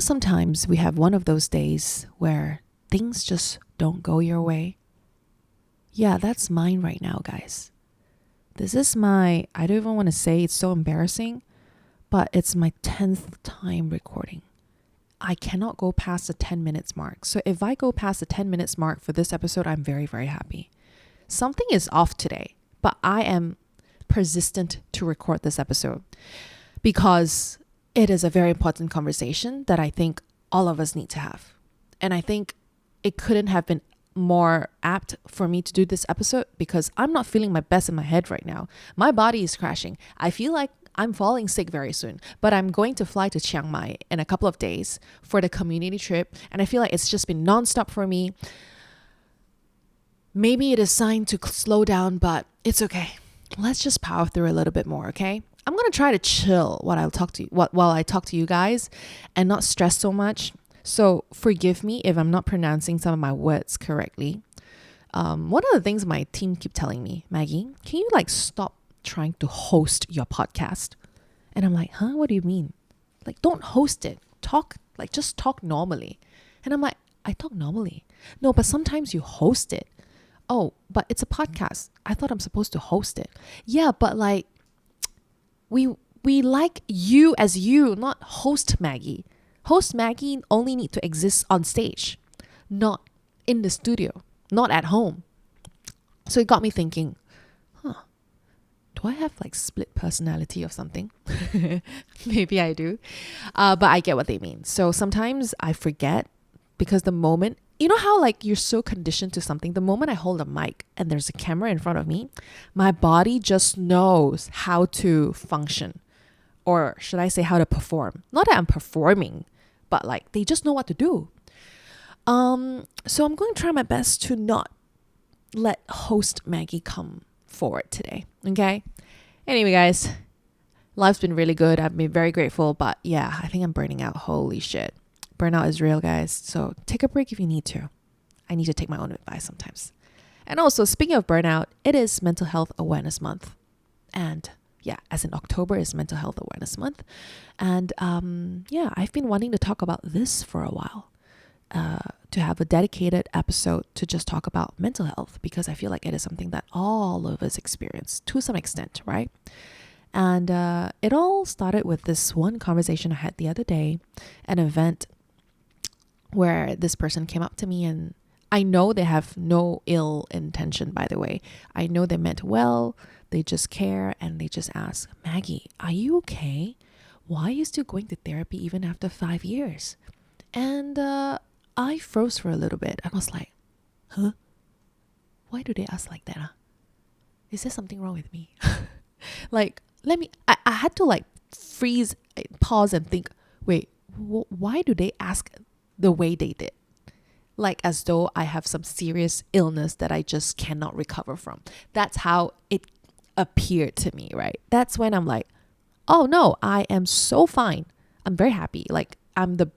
sometimes we have one of those days where things just don't go your way? Yeah, that's mine right now, guys. This is I don't even want to say, it's so embarrassing, but it's my 10th time recording. I cannot go past the 10 minutes mark. So if I go past the 10 minutes mark for this episode, I'm very, very happy. Something is off today, but I am persistent to record this episode because it is a very important conversation that I think all of us need to have. And I think it couldn't have been more apt for me to do this episode because I'm not feeling my best in my head right now. My body is crashing. I feel like I'm falling sick very soon, but I'm going to fly to Chiang Mai in a couple of days for the community trip. And I feel like it's just been nonstop for me. Maybe it is sign to slow down, but it's okay. Let's just power through a little bit more, okay? I'm going to try to chill while I talk to you guys and not stress so much. So forgive me if I'm not pronouncing some of my words correctly. One of the things my team keep telling me, Maggie, can you stop trying to host your podcast? And I'm like, huh? What do you mean? Don't host it. Just talk normally. And I'm like, I talk normally. No, but sometimes you host it. Oh, but it's a podcast. I thought I'm supposed to host it. Yeah, but we like you as you, not host Maggie. Host Maggie only need to exist on stage, not in the studio, not at home. So it got me thinking, do I have split personality or something? Maybe I do. But I get what they mean. So sometimes I forget because the moment, you know how you're so conditioned to something, the moment I hold a mic and there's a camera in front of me, my body just knows how to function. Or should I say how to perform? Not that I'm performing, but they just know what to do. So I'm going to try my best to not let host Maggie come forward today. Okay? Anyway, guys, life's been really good. I've been very grateful, but yeah, I think I'm burning out. Holy shit. Burnout is real, guys. So take a break if you need to. I need to take my own advice sometimes. And also, speaking of burnout, it is Mental Health Awareness Month. And yeah, as in October is Mental Health Awareness Month. And I've been wanting to talk about this for a while. To have a dedicated episode to just talk about mental health because I feel like it is something that all of us experience to some extent, right? And it all started with this one conversation I had the other day, an event where this person came up to me, and I know they have no ill intention, by the way. I know they meant well. They just care and they just ask, Maggie, are you okay? Why are you still going to therapy even after 5 years? And I froze for a little bit. I was like, huh? Why do they ask like that? Huh? Is there something wrong with me? I had to freeze, pause and think, wait, why do they ask the way they did? As though I have some serious illness that I just cannot recover from. That's how it appeared to me, right? That's when I'm like, oh no, I am so fine. I'm very happy. I'm the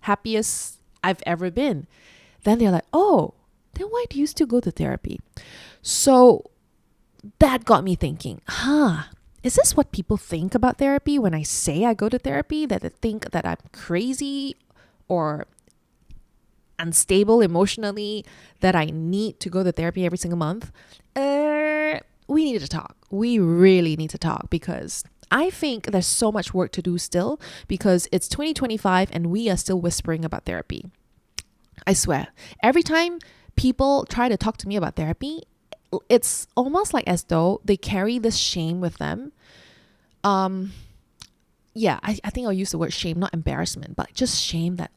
happiest I've ever been. Then they're like, oh, then why do you still go to therapy? So that got me thinking, is this what people think about therapy when I say I go to therapy? That they think that I'm crazy or unstable emotionally, that I need to go to therapy every single month? We need to talk. We really need to talk because I think there's so much work to do still because it's 2025 and we are still whispering about therapy. I swear, every time people try to talk to me about therapy, it's almost as though they carry this shame with them. I think I'll use the word shame, not embarrassment, but just shame that,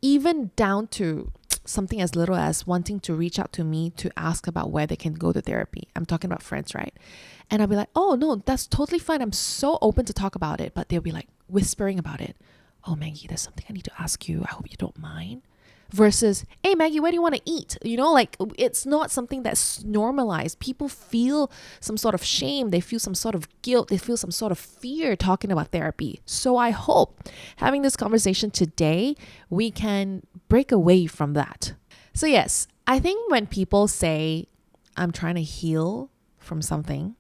even down to something as little as wanting to reach out to me to ask about where they can go to therapy. I'm talking about friends, right? And I'll be like, oh no, that's totally fine. I'm so open to talk about it. But they'll be whispering about it. Oh, Maggie, there's something I need to ask you. I hope you don't mind. Versus, hey, Maggie, where do you want to eat? It's not something that's normalized. People feel some sort of shame. They feel some sort of guilt. They feel some sort of fear talking about therapy. So I hope having this conversation today, we can break away from that. So yes, I think when people say, I'm trying to heal from something,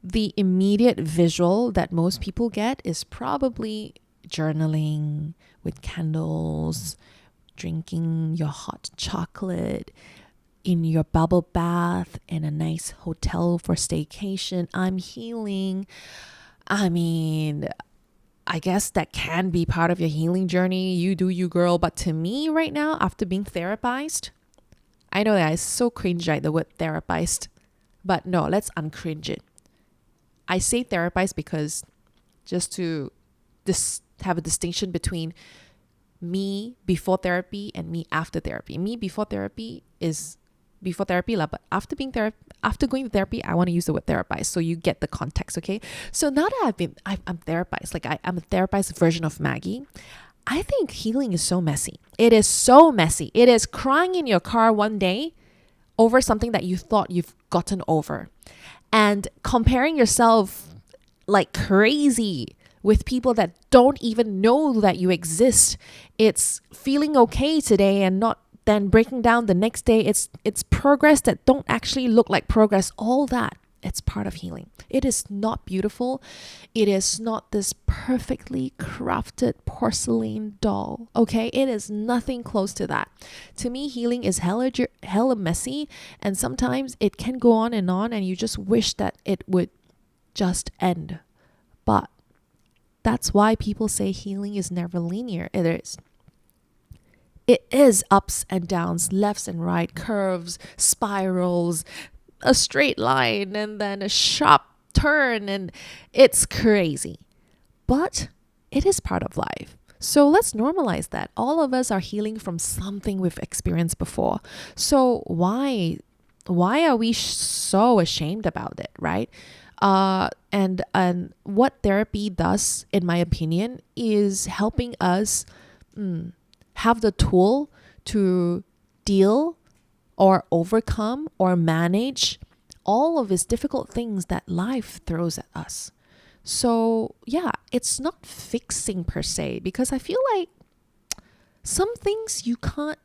the immediate visual that most people get is probably journaling with candles, drinking your hot chocolate in your bubble bath in a nice hotel for staycation. I'm healing. I mean, I guess that can be part of your healing journey. You do you, girl. But to me right now, after being therapized, I know that I so cringe, right, the word therapized. But no, let's uncringe it. I say therapized because just to have a distinction between me before therapy and me after therapy. Me before therapy is before therapy lah, but after going to therapy, I want to use the word therapized so you get the context, okay? So now that I'm therapized, like I'm a therapized version of Maggy. I think healing is so messy. It is so messy. It is crying in your car one day over something that you thought you've gotten over, and comparing yourself like crazy with people that don't even know that you exist. It's feeling okay today and not then breaking down the next day. It's progress that don't actually look like progress. All that, it's part of healing. It is not beautiful. It is not this perfectly crafted porcelain doll, okay? It is nothing close to that. To me, healing is hella messy, and sometimes it can go on, and you just wish that it would just end. But that's why people say healing is never linear. It is. It is ups and downs, lefts and right, curves, spirals, a straight line, and then a sharp turn, and it's crazy. But it is part of life. So let's normalize that. All of us are healing from something we've experienced before. So why are we so ashamed about it, right? And what therapy does, in my opinion, is helping us have the tool to deal or overcome or manage all of these difficult things that life throws at us. So yeah, it's not fixing per se, because I feel like some things you can't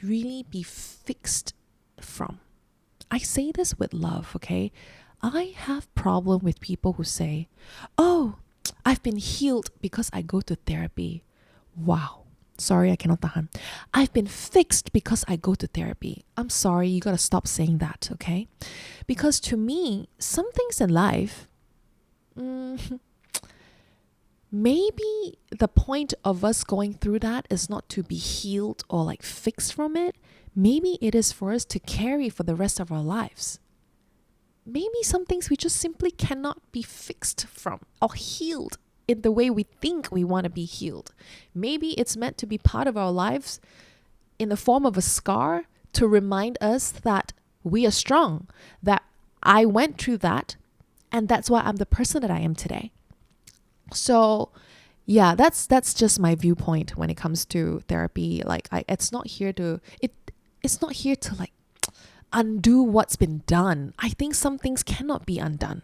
really be fixed from. I say this with love, okay? I have problem with people who say, oh, I've been healed because I go to therapy. Wow. Sorry, I cannot tahan. I've been fixed because I go to therapy. I'm sorry, you gotta stop saying that, okay? Because to me, some things in life, maybe the point of us going through that is not to be healed or like fixed from it. Maybe it is for us to carry for the rest of our lives. Maybe some things we just simply cannot be fixed from or healed in the way we think we want to be healed. Maybe it's meant to be part of our lives in the form of a scar to remind us that we are strong, that I went through that, and that's why I'm the person that I am today. So yeah, that's just my viewpoint when it comes to therapy. Like it's not here to like undo what's been done. I think some things cannot be undone.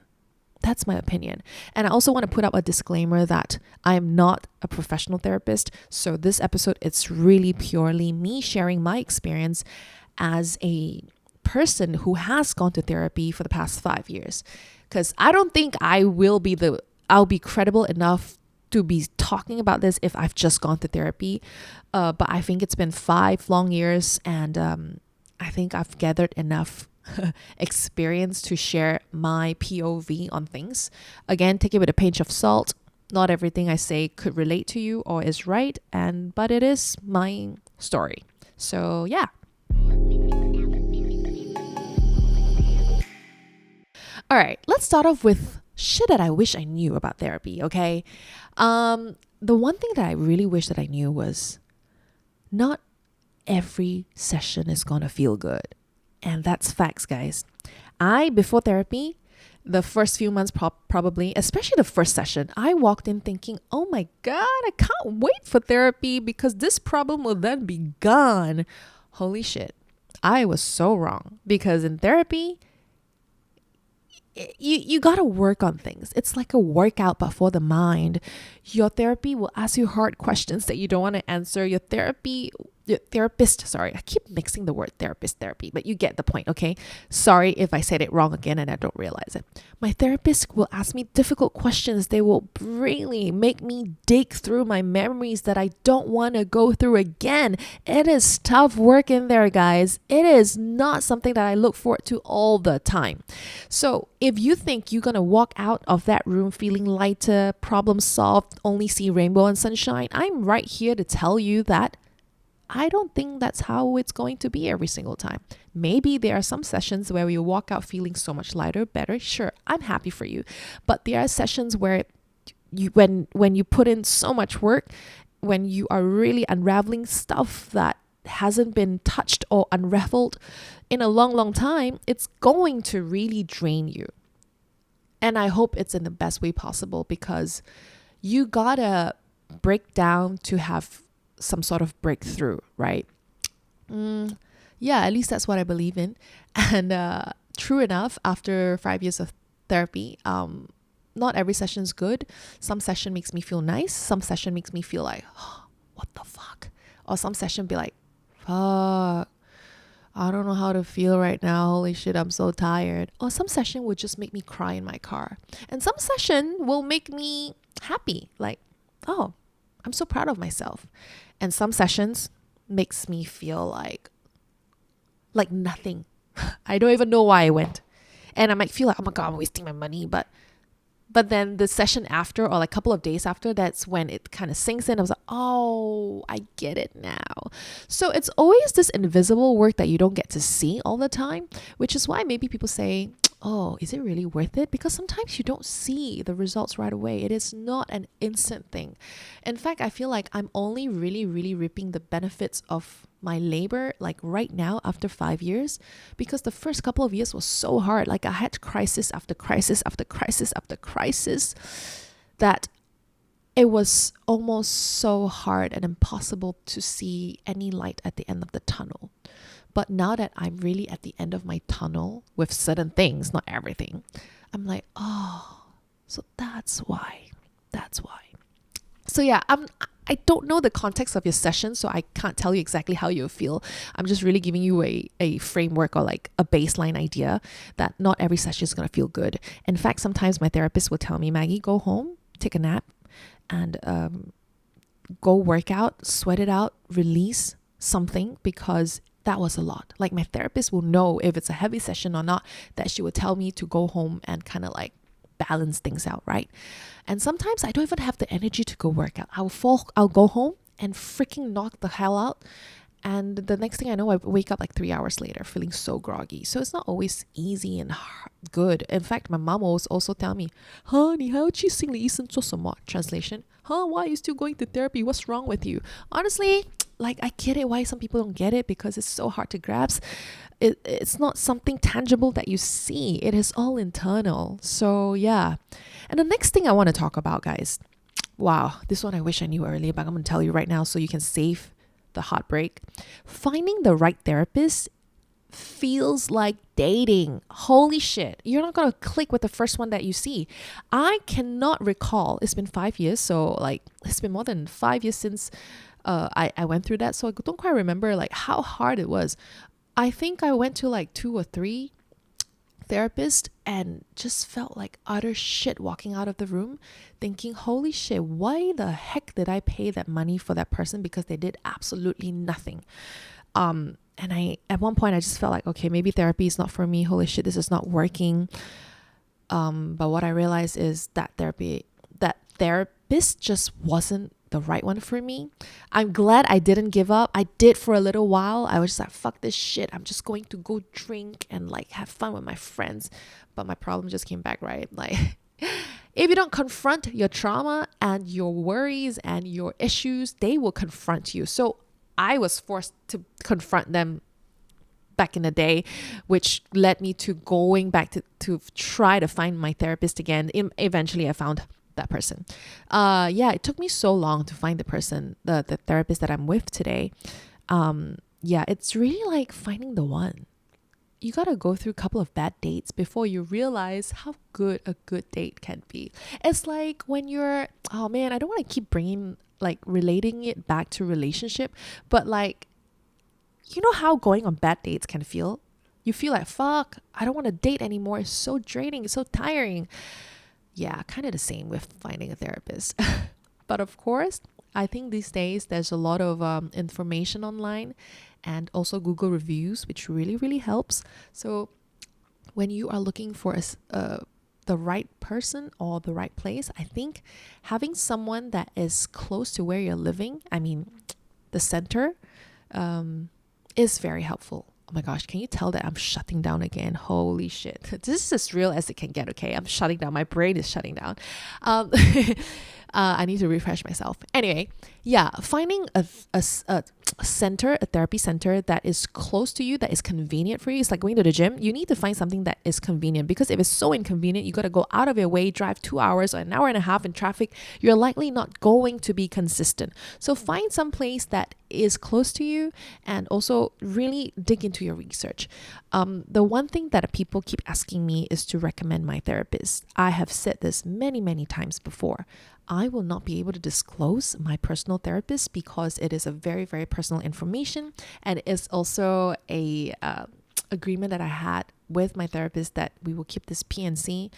That's my opinion. And I also want to put up a disclaimer that I am not a professional therapist. So this episode, it's really purely me sharing my experience as a person who has gone to therapy for the past 5 years. Because I don't think I'll be credible enough to be talking about this if I've just gone to therapy. But I think it's been 5 long years, and I think I've gathered enough experience to share my POV on things. Again, take it with a pinch of salt. Not everything I say could relate to you or is right, but it is my story. So yeah. All right, let's start off with shit that I wish I knew about therapy, okay? The one thing that I really wish that I knew was not every session is gonna feel good. And that's facts, guys. Before therapy, the first few months probably, especially the first session, I walked in thinking, oh my God, I can't wait for therapy because this problem will then be gone. Holy shit. I was so wrong, because in therapy, you got to work on things. It's like a workout, but for the mind. Your therapy will ask you hard questions that you don't want to answer. Your therapy therapist, sorry, I keep mixing the word therapist, therapy, but you get the point, okay? Sorry if I said it wrong again and I don't realize it. My therapist will ask me difficult questions. They will really make me dig through my memories that I don't want to go through again. It is tough work in there, guys. It is not something that I look forward to all the time. So if you think you're going to walk out of that room feeling lighter, problem solved, only see rainbow and sunshine, I'm right here to tell you that I don't think that's how it's going to be every single time. Maybe there are some sessions where you walk out feeling so much lighter, better. Sure, I'm happy for you. But there are sessions where when you put in so much work, when you are really unraveling stuff that hasn't been touched or unraveled in a long, long time, it's going to really drain you. And I hope it's in the best way possible, because you gotta break down to have some sort of breakthrough, right? Yeah, at least that's what I believe in. And true enough, after 5 years of therapy, not every session is good. Some session makes me feel nice. Some session makes me feel like, oh, what the fuck? Or some session be like, fuck, I don't know how to feel right now. Holy shit, I'm so tired. Or some session would just make me cry in my car. And some session will make me happy. Like, oh, I'm so proud of myself. And some sessions makes me feel like nothing. I don't even know why I went. And I might feel like, oh my God, I'm wasting my money. But then the session after, or like a couple of days after, that's when it kind of sinks in. I was like, oh, I get it now. So it's always this invisible work that you don't get to see all the time, which is why maybe people say, oh, is it really worth it? Because sometimes you don't see the results right away. It is not an instant thing. In fact, I feel like I'm only really, really reaping the benefits of my labor like right now after 5 years, because the first couple of years was so hard. Like I had crisis after crisis after crisis after crisis, that it was almost so hard and impossible to see any light at the end of the tunnel. But now that I'm really at the end of my tunnel with certain things, not everything, I'm like, oh, so that's why. So yeah, I don't know the context of your session, so I can't tell you exactly how you feel. I'm just really giving you a framework, or like a baseline idea that not every session is going to feel good. In fact, sometimes my therapist will tell me, Maggie, go home, take a nap, and go work out, sweat it out, release something, because that was a lot. Like my therapist will know if it's a heavy session or not, that she would tell me to go home and kind of like balance things out, right? And sometimes I don't even have the energy to go work out. I'll go home and freaking knock the hell out. And the next thing I know, I wake up like 3 hours later feeling so groggy. So it's not always easy and good. In fact, my mom will also tell me, 你还要去心理医生做什么? Translation, why are you still going to therapy? What's wrong with you? Honestly, like I get it why some people don't get it, because it's so hard to grasp. It's not something tangible that you see. It is all internal. So yeah. And the next thing I want to talk about, guys, wow, this one I wish I knew earlier, but I'm going to tell you right now so you can save the heartbreak. Finding the right therapist feels like dating. Holy shit. You're not going to click with the first one that you see. I cannot recall. It's been 5 years. So like it's been more than 5 years since I went through that. So I don't quite remember like how hard it was. I think I went to like 2 or 3 therapists and just felt like utter shit walking out of the room, thinking, holy shit, why the heck did I pay that money for that person? Because they did absolutely nothing. And at one point I just felt like, okay, maybe therapy is not for me. Holy shit, this is not working. But what I realized is that therapist just wasn't the right one for me. I'm glad I didn't give up. I did for a little while. I was just like, fuck this shit. I'm just going to go drink and like have fun with my friends. But my problem just came back, right? Like if you don't confront your trauma and your worries and your issues, they will confront you. So I was forced to confront them back in the day, which led me to going back to try to find my therapist again. Eventually I found that person. It took me so long to find the person, the therapist that I'm with today. It's really like finding the one. You gotta go through a couple of bad dates before you realize how good a good date can be. It's like when I don't want to keep relating it back to relationship, but like You know how going on bad dates can feel? You feel like, fuck, I don't want to date anymore. It's so draining, it's so tiring. Yeah, kind of the same with finding a therapist. But of course, I think these days there's a lot of information online and also Google reviews, which really, really helps. So when you are looking for the right person or the right place, I think having someone that is close to where you're living, I mean, the center, is very helpful. Oh my gosh, can you tell that I'm shutting down again? Holy shit. This is as real as it can get, okay? I'm shutting down. My brain is shutting down. I need to refresh myself. Anyway, yeah, finding a center, a therapy center that is close to you, that is convenient for you. It's like going to the gym. You need to find something that is convenient, because if it's so inconvenient, you got to go out of your way, drive 2 hours or an hour and a half in traffic. You're likely not going to be consistent. So find some place that is close to you and also really dig into your research. The one thing that people keep asking me is to recommend my therapist. I have said this many, many times before. I will not be able to disclose my personal therapist because it is a very, very personal information, and it's also a agreement that I had with my therapist that we will keep this PNC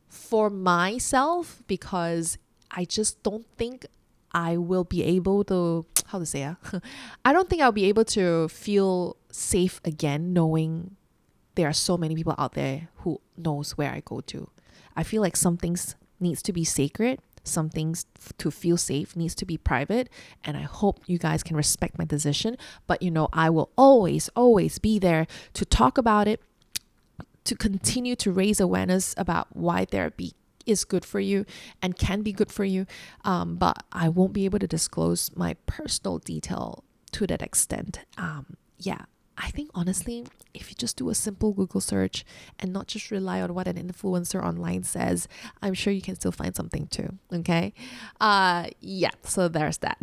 for myself, because I just don't think I will be able to, how to say, I don't think I'll be able to feel safe again knowing there are so many people out there who knows where I go to. I feel like some things needs to be sacred. Some things to feel safe needs to be private, and I hope you guys can respect my decision. But I will always be there to talk about it, to continue to raise awareness about why therapy is good for you and can be good for you. But I won't be able to disclose my personal detail to that extent. Yeah. I think honestly, if you just do a simple Google search and not just rely on what an influencer online says, I'm sure you can still find something too. Okay. Yeah. So there's that.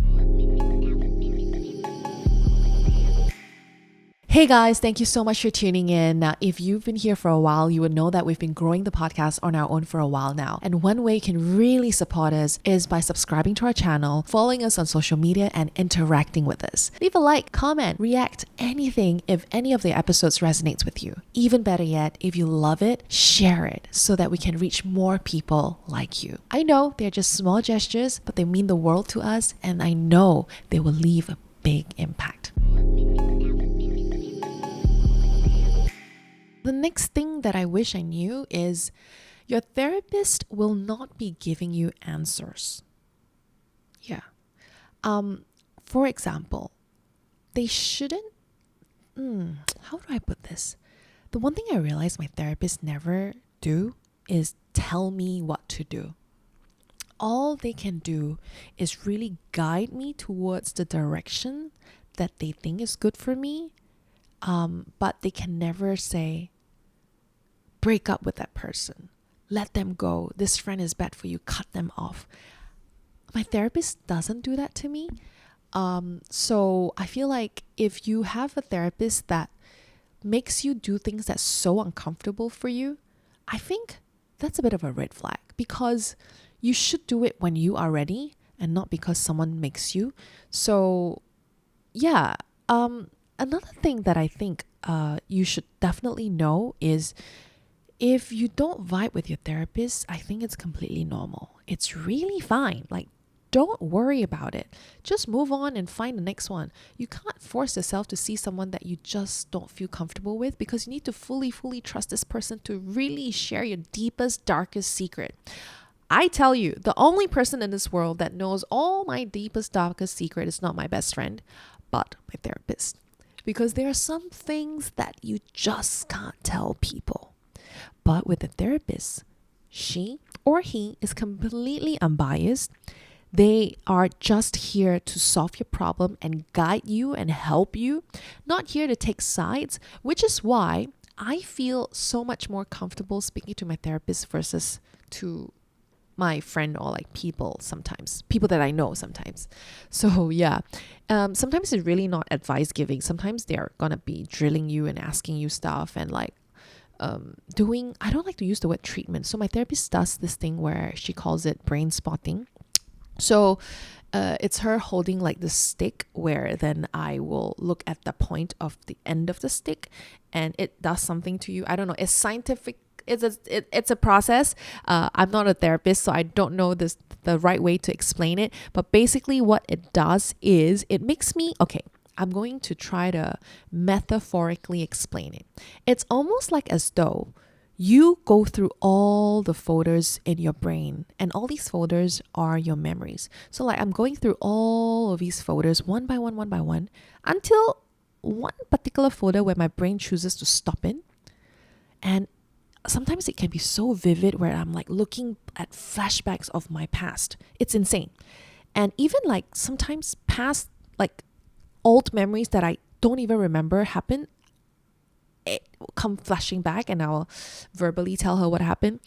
Hey guys, thank you so much for tuning in. Now, if you've been here for a while, you would know that we've been growing the podcast on our own for a while now. And one way you can really support us is by subscribing to our channel, following us on social media, and interacting with us. Leave a like, comment, react, anything if any of the episodes resonates with you. Even better yet, if you love it, share it so that we can reach more people like you. I know they're just small gestures, but they mean the world to us, and I know they will leave a big impact. The next thing that I wish I knew is your therapist will not be giving you answers. Yeah. For example, they shouldn't, how do I put this? The one thing I realized my therapist never do is tell me what to do. All they can do is really guide me towards the direction that they think is good for me. But they can never say, break up with that person, let them go, this friend is bad for you, cut them off. My therapist doesn't do that to me. So I feel like if you have a therapist that makes you do things that's so uncomfortable for you, I think that's a bit of a red flag, because you should do it when you are ready and not because someone makes you. So yeah, another thing that I think you should definitely know is if you don't vibe with your therapist, I think it's completely normal. It's really fine. Like, don't worry about it. Just move on and find the next one. You can't force yourself to see someone that you just don't feel comfortable with, because you need to fully trust this person to really share your deepest, darkest secret. I tell you, the only person in this world that knows all my deepest, darkest secret is not my best friend, but my therapist. Because there are some things that you just can't tell people. But with a therapist, she or he is completely unbiased. They are just here to solve your problem and guide you and help you, not here to take sides, which is why I feel so much more comfortable speaking to my therapist versus to my friend or like people that I know sometimes. So yeah, sometimes it's really not advice giving. Sometimes they're gonna be drilling you and asking you stuff and like I don't like to use the word treatment. So my therapist does this thing where she calls it brain spotting. So It's her holding like the stick, where then I will look at the point of the end of the stick and it does something to you. I don't know. It's scientific. It's a process. I'm not a therapist, so I don't know the right way to explain it. But basically what it does is it makes me, okay, I'm going to try to metaphorically explain it. It's almost like as though you go through all the folders in your brain, and all these folders are your memories. So like I'm going through all of these folders one by one, until one particular folder where my brain chooses to stop in. And sometimes it can be so vivid where I'm like looking at flashbacks of my past. It's insane. And even like sometimes past, like old memories that I don't even remember happen, it will come flashing back, and I'll verbally tell her what happened,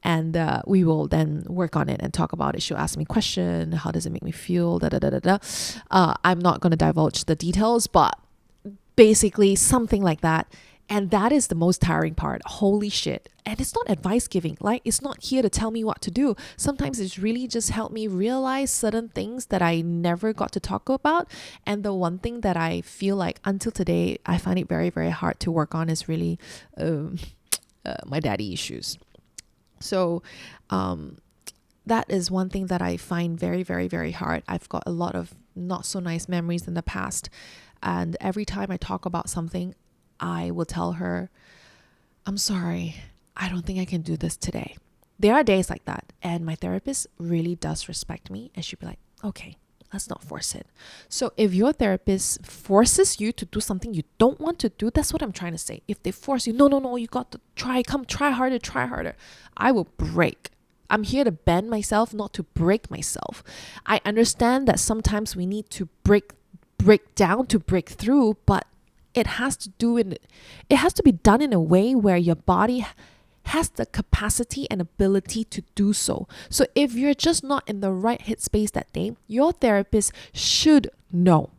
and we will then work on it and talk about it. She'll ask me question, how does it make me feel, da da da da da. I'm not going to divulge the details, but basically something like that. And that is the most tiring part. Holy shit. And it's not advice giving. Like, it's not here to tell me what to do. Sometimes it's really just helped me realize certain things that I never got to talk about. And the one thing that I feel like until today, I find it very, very hard to work on is really my daddy issues. So that is one thing that I find very, very, very hard. I've got a lot of not so nice memories in the past. And every time I talk about something, I will tell her, I'm sorry, I don't think I can do this today. There are days like that. And my therapist really does respect me. And she'll be like, okay, let's not force it. So if your therapist forces you to do something you don't want to do, that's what I'm trying to say. If they force you, no, you got to try, come try harder. I will break. I'm here to bend myself, not to break myself. I understand that sometimes we need to break down to break through, but it has to be done in a way where your body has the capacity and ability to do so. So if you're just not in the right headspace that day, your therapist should know.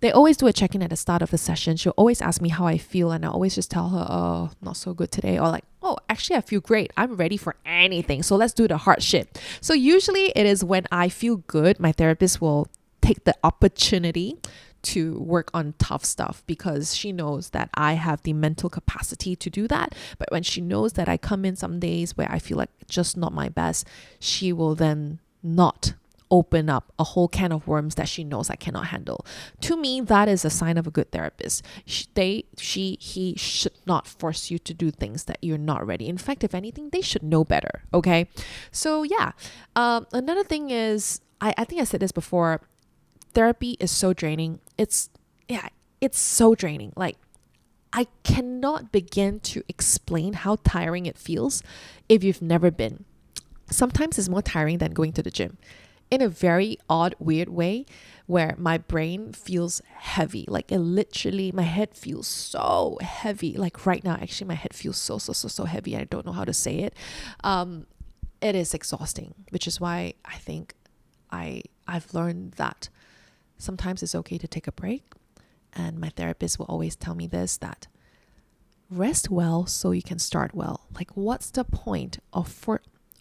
They always do a check-in at the start of the session. She'll always ask me how I feel, and I always just tell her, oh, not so good today, or like, oh, actually I feel great. I'm ready for anything. So let's do the hard shit. So usually it is when I feel good, my therapist will take the opportunity to work on tough stuff, because she knows that I have the mental capacity to do that. But when she knows that I come in some days where I feel like just not my best, she will then not open up a whole can of worms that she knows I cannot handle. To me, that is a sign of a good therapist. He should not force you to do things that you're not ready. In fact, if anything, they should know better. Okay. So yeah. Another thing is, I think I said this before, therapy is so draining. It's so draining. Like, I cannot begin to explain how tiring it feels if you've never been. Sometimes it's more tiring than going to the gym, in a very odd, weird way, where my brain feels heavy. Like, it literally, my head feels so heavy. Like right now, actually, my head feels so heavy. I don't know how to say it. It is exhausting, which is why I think I've learned that sometimes it's okay to take a break. And my therapist will always tell me this, that rest well so you can start well. Like, what's the point of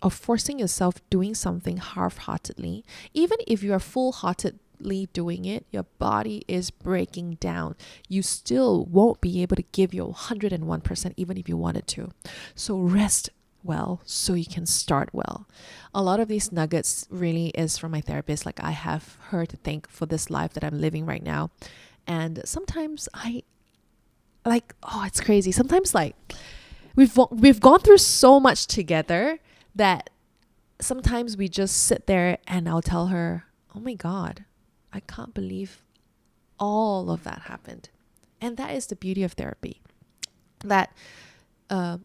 forcing yourself doing something half-heartedly? Even if you are full-heartedly doing it, your body is breaking down. You still won't be able to give your 101% even if you wanted to. So rest well so you can start well. A lot of these nuggets really is from my therapist. Like, I have her to thank for this life that I'm living right now. And sometimes it's crazy. Sometimes like we've gone through so much together that sometimes we just sit there and I'll tell her, oh my God, I can't believe all of that happened. And that is the beauty of therapy, that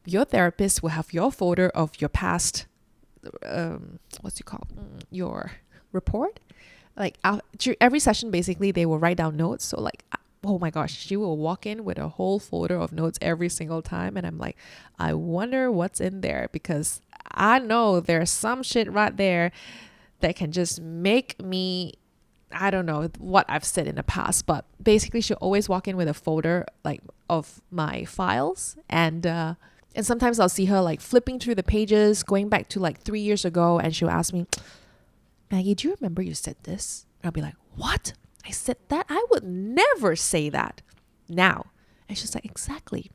your therapist will have your folder of your past, your report. Like every session, basically, they will write down notes. So like, oh my gosh, she will walk in with a whole folder of notes every single time. And I'm like, I wonder what's in there, because I know there's some shit right there that can just make me, I don't know what I've said in the past, but basically she'll always walk in with a folder like of my files. And sometimes I'll see her like flipping through the pages, going back to like 3 years ago. And she'll ask me, Maggie, do you remember you said this? And I'll be like, what? I said that? I would never say that now. And she's like, exactly.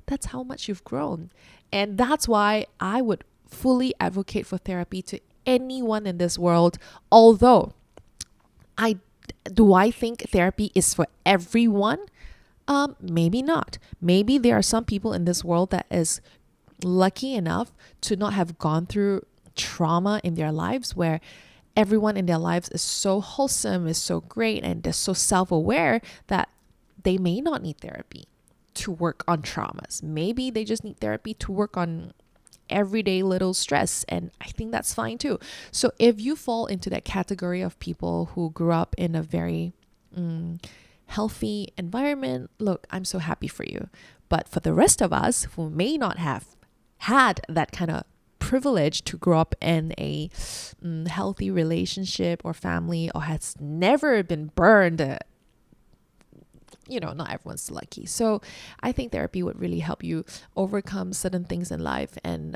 That's how much you've grown. And that's why I would fully advocate for therapy to anyone in this world. Although, I think therapy is for everyone? Maybe not. Maybe there are some people in this world that is lucky enough to not have gone through trauma in their lives where everyone in their lives is so wholesome, is so great, and they're so self-aware that they may not need therapy to work on traumas. Maybe they just need therapy to work on everyday little stress, and I think that's fine too. So if you fall into that category of people who grew up in a very healthy environment, look, I'm so happy for you. But for the rest of us who may not have had that kind of privilege to grow up in a healthy relationship or family, or has never been burned, not everyone's lucky. So I think therapy would really help you overcome certain things in life. And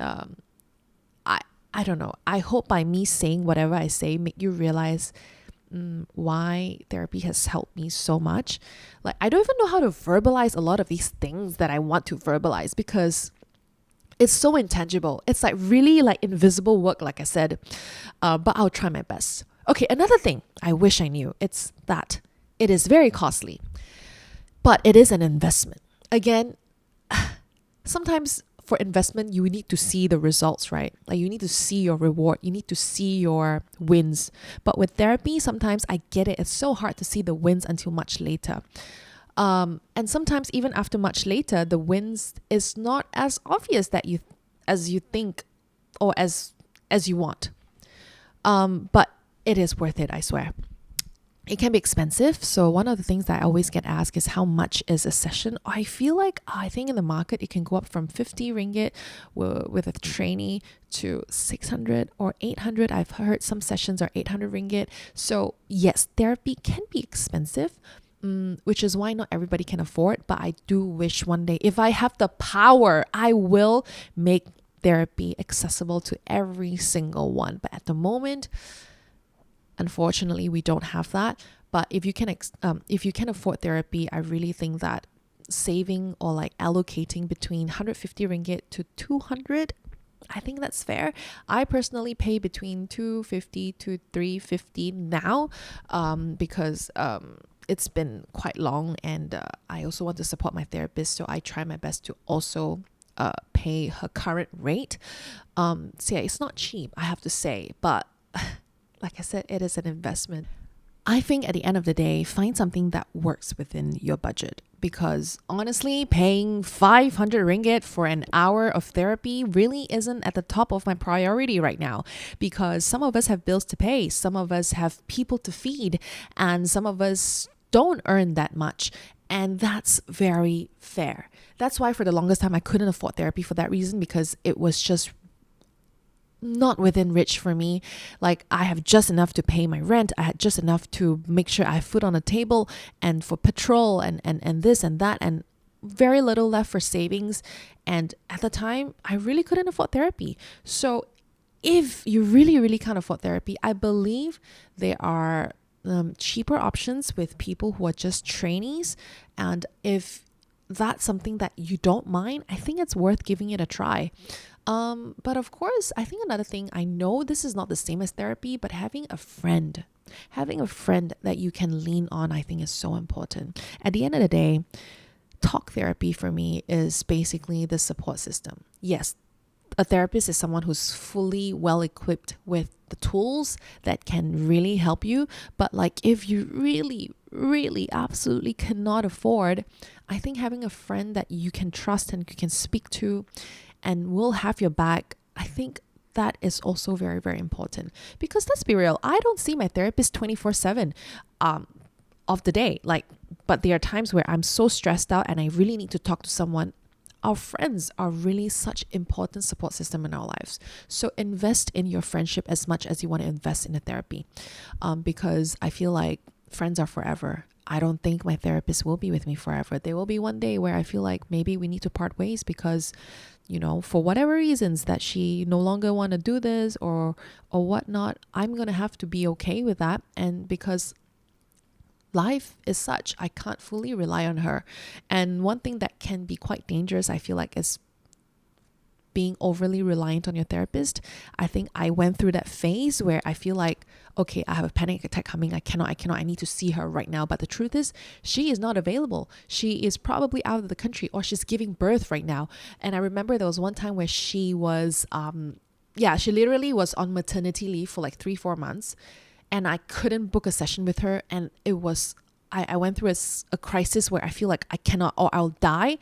I don't know. I hope by me saying whatever I say, make you realize why therapy has helped me so much. Like, I don't even know how to verbalize a lot of these things that I want to verbalize because it's so intangible. It's like really like invisible work, like I said, but I'll try my best. Okay, another thing I wish I knew, it's that it is very costly, but it is an investment. Again, sometimes for investment, you need to see the results, right? Like you need to see your reward. You need to see your wins. But with therapy, sometimes I get it. It's so hard to see the wins until much later. And sometimes even after much later, the wins is not as obvious as you think or as you want. But it is worth it, I swear. It can be expensive. So one of the things that I always get asked is how much is a session? I think in the market, it can go up from 50 ringgit with a trainee to 600 or 800. I've heard some sessions are 800 ringgit. So yes, therapy can be expensive, which is why not everybody can afford. But I do wish one day, if I have the power, I will make therapy accessible to every single one. But at the moment, unfortunately, we don't have that. But if you can afford therapy, I really think that saving or like allocating between 150 ringgit to 200, I think that's fair. I personally pay between 250 to 350 now, because it's been quite long, and I also want to support my therapist, so I try my best to also pay her current rate. So yeah, it's not cheap, I have to say, but like I said, it is an investment. I think at the end of the day, find something that works within your budget, because honestly, paying 500 ringgit for an hour of therapy really isn't at the top of my priority right now, because some of us have bills to pay, some of us have people to feed, and some of us don't earn that much. And that's very fair. That's why for the longest time, I couldn't afford therapy for that reason, because it was just not within reach for me. Like, I have just enough to pay my rent. I had just enough to make sure I have food on the table and for petrol and this and that, and very little left for savings. And at the time, I really couldn't afford therapy. So if you really, really can't afford therapy, I believe there are cheaper options with people who are just trainees. And if that's something that you don't mind, I think it's worth giving it a try. But of course, I think another thing, I know this is not the same as therapy, but having a friend that you can lean on, I think is so important. At the end of the day, talk therapy for me is basically the support system. Yes, a therapist is someone who's fully well equipped with the tools that can really help you. But like, if you really, really absolutely cannot afford, I think having a friend that you can trust and you can speak to and will have your back, I think that is also very, very important. Because let's be real, I don't see my therapist 24/7 of the day. But there are times where I'm so stressed out and I really need to talk to someone. Our friends are really such important support system in our lives. So invest in your friendship as much as you want to invest in a therapy, because I feel like friends are forever. I don't think my therapist will be with me forever. There will be one day where I feel like maybe we need to part ways because, for whatever reasons that she no longer want to do this or whatnot. I'm going to have to be okay with that. And because life is such, I can't fully rely on her. And one thing that can be quite dangerous, I feel like, is being overly reliant on your therapist. I think I went through that phase where I feel like, okay, I have a panic attack coming. I cannot, I need to see her right now. But the truth is, she is not available. She is probably out of the country or she's giving birth right now. And I remember there was one time where she was, she literally was on maternity leave for like 3-4 months. And I couldn't book a session with her. And it was, I went through a crisis where I feel like I cannot or I'll die.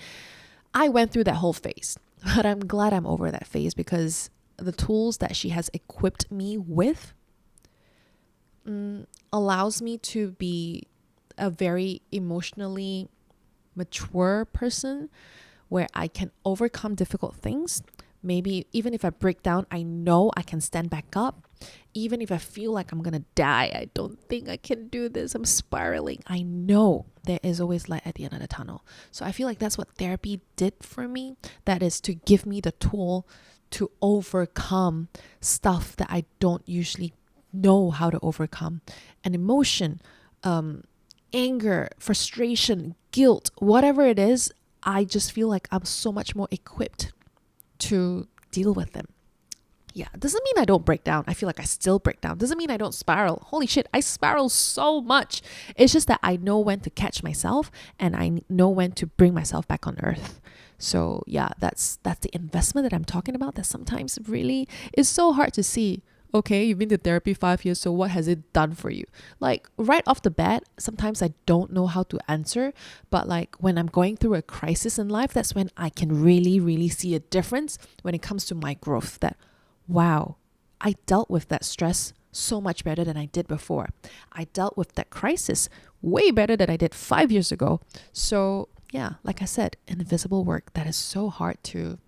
I went through that whole phase. But I'm glad I'm over that phase because the tools that she has equipped me with allows me to be a very emotionally mature person where I can overcome difficult things. Maybe even if I break down, I know I can stand back up. Even if I feel like I'm going to die, I don't think I can do this, I'm spiraling. I know there is always light at the end of the tunnel. So I feel like that's what therapy did for me. That is to give me the tool to overcome stuff that I don't usually know how to overcome. An emotion, anger, frustration, guilt, whatever it is, I just feel like I'm so much more equipped to deal with them. Yeah, doesn't mean I don't break down. I feel like I still break down. Doesn't mean I don't spiral. Holy shit, I spiral so much. It's just that I know when to catch myself and I know when to bring myself back on earth. So yeah, that's the investment that I'm talking about that sometimes really is so hard to see. Okay, you've been to therapy 5 years, so what has it done for you? Like right off the bat, sometimes I don't know how to answer, but like when I'm going through a crisis in life, that's when I can really, really see a difference when it comes to my growth. That, wow, I dealt with that stress so much better than I did before. I dealt with that crisis way better than I did 5 years ago. So yeah, like I said, invisible work that is so hard to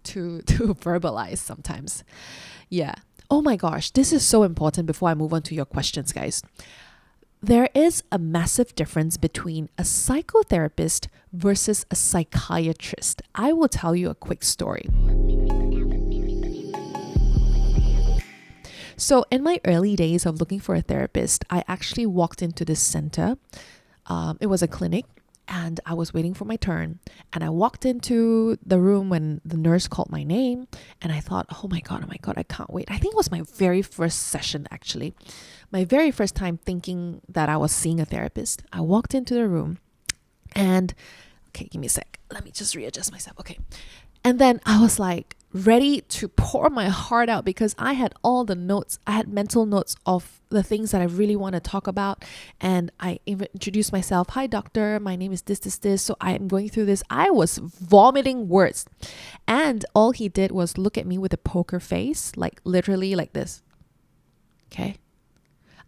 verbalize sometimes. Yeah. Oh my gosh, this is so important before I move on to your questions, guys. There is a massive difference between a psychotherapist versus a psychiatrist. I will tell you a quick story. So in my early days of looking for a therapist, I actually walked into this center. It was a clinic and I was waiting for my turn. And I walked into the room when the nurse called my name and I thought, oh my God, I can't wait. I think it was my very first session, actually. My very first time thinking that I was seeing a therapist. I walked into the room and, okay, give me a sec. Let me just readjust myself. Okay. And then I was like ready to pour my heart out because I had all the notes. I had mental notes of the things that I really want to talk about. And I introduced myself. Hi, doctor. My name is this. So I am going through this. I was vomiting words. And all he did was look at me with a poker face, like literally like this. Okay.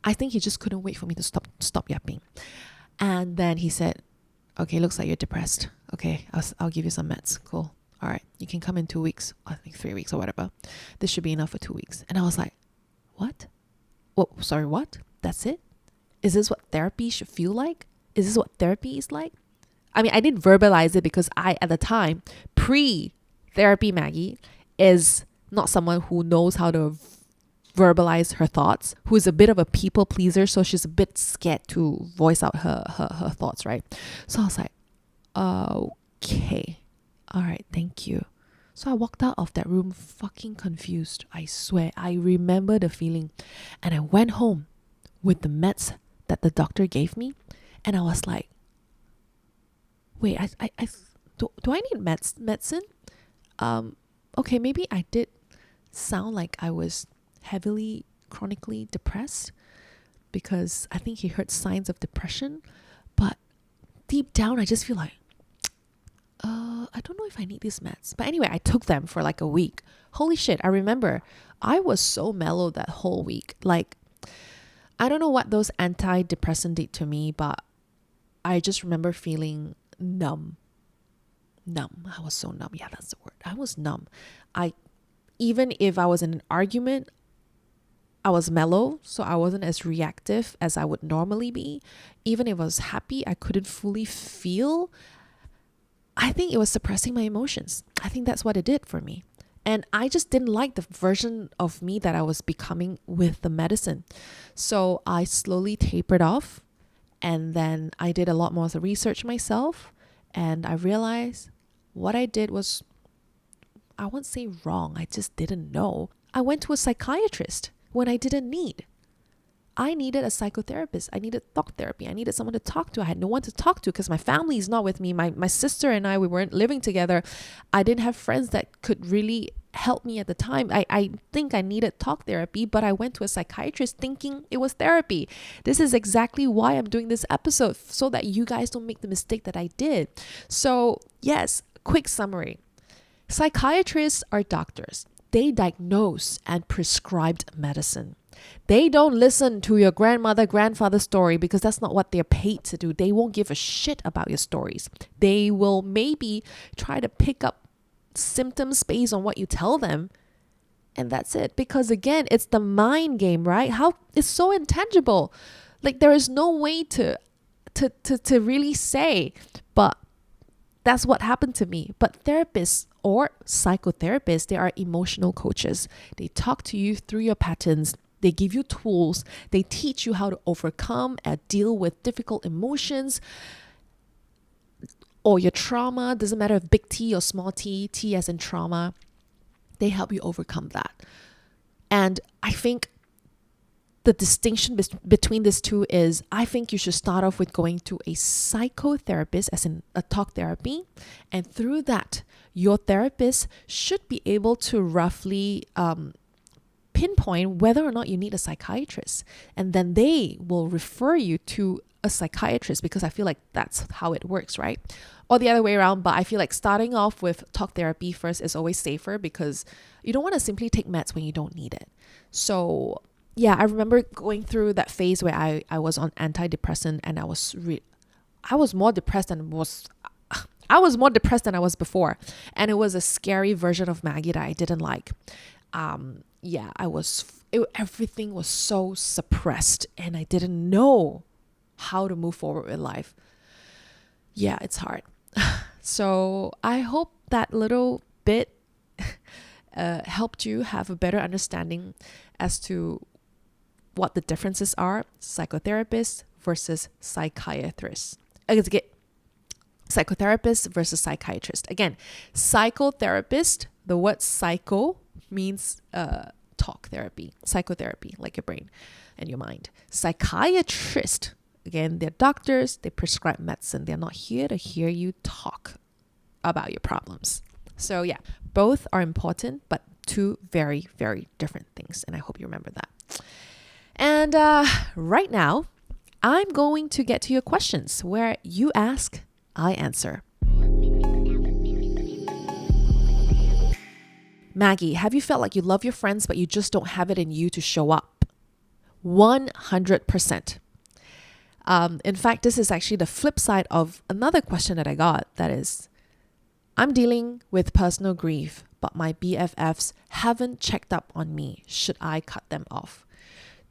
I think he just couldn't wait for me to stop yapping. And then he said, okay, looks like you're depressed. Okay, I'll give you some meds. Cool. All right, you can come in 2 weeks, I think 3 weeks or whatever. This should be enough for 2 weeks. And I was like, what? Oh, sorry, what? That's it? Is this what therapy should feel like? Is this what therapy is like? I mean, I didn't verbalize it because I, at the time, pre-therapy Maggie is not someone who knows how to verbalize her thoughts, who is a bit of a people pleaser. So she's a bit scared to voice out her thoughts, right? So I was like, okay. All right, thank you. So I walked out of that room fucking confused. I swear, I remember the feeling. And I went home with the meds that the doctor gave me. And I was like, wait, do I need medicine? Okay, maybe I did sound like I was heavily, chronically depressed because I think he heard signs of depression. But deep down, I just feel like, I don't know if I need these meds. But anyway, I took them for like a week. Holy shit, I remember I was so mellow that whole week. Like, I don't know what those antidepressants did to me, but I just remember feeling numb. I was so numb. Yeah, that's the word. I was numb. Even if I was in an argument, I was mellow, so I wasn't as reactive as I would normally be. Even if I was happy, I couldn't fully feel. I think it was suppressing my emotions. I think that's what it did for me. And I just didn't like the version of me that I was becoming with the medicine. So I slowly tapered off. And then I did a lot more of the research myself. And I realized what I did was, I won't say wrong, I just didn't know. I went to a psychiatrist when I didn't need. I needed a psychotherapist. I needed talk therapy. I needed someone to talk to. I had no one to talk to because my family is not with me. My sister and I, we weren't living together. I didn't have friends that could really help me at the time. I think I needed talk therapy, but I went to a psychiatrist thinking it was therapy. This is exactly why I'm doing this episode, so that you guys don't make the mistake that I did. So yes, quick summary. Psychiatrists are doctors. They diagnose and prescribe medicine. They don't listen to your grandmother, grandfather's story because that's not what they're paid to do. They won't give a shit about your stories. They will maybe try to pick up symptoms based on what you tell them. And that's it. Because again, it's the mind game, right? How it's so intangible. Like there is no way to really say, but that's what happened to me. But therapists or psychotherapists, they are emotional coaches. They talk to you through your patterns. They give you tools. They teach you how to overcome and deal with difficult emotions or your trauma. Doesn't matter if big T or small t, T as in trauma. They help you overcome that. And I think the distinction between these two is, I think you should start off with going to a psychotherapist, as in a talk therapy. And through that, your therapist should be able to roughly pinpoint whether or not you need a psychiatrist. And then they will refer you to a psychiatrist, because I feel like that's how it works, right? Or the other way around. But I feel like starting off with talk therapy first is always safer, because you don't want to simply take meds when you don't need it. So yeah, I remember going through that phase where I was on antidepressant, and I was more depressed than I was before. And it was a scary version of Maggy that I didn't like. Everything was so suppressed, and I didn't know how to move forward with life. Yeah, it's hard. So I hope that little bit helped you have a better understanding as to what the differences are, psychotherapist versus psychiatrist. Psychotherapist versus psychiatrist. Again, psychotherapist, the word psycho means talk therapy, psychotherapy, like your brain and your mind. Psychiatrist, again, they're doctors, they prescribe medicine. They're not here to hear you talk about your problems. So yeah, both are important, but two very, very different things. And I hope you remember that. And right now, I'm going to get to your questions where you ask, I answer. Maggie, have you felt like you love your friends, but you just don't have it in you to show up? 100%. In fact, this is actually the flip side of another question that I got. That is, I'm dealing with personal grief, but my BFFs haven't checked up on me. Should I cut them off?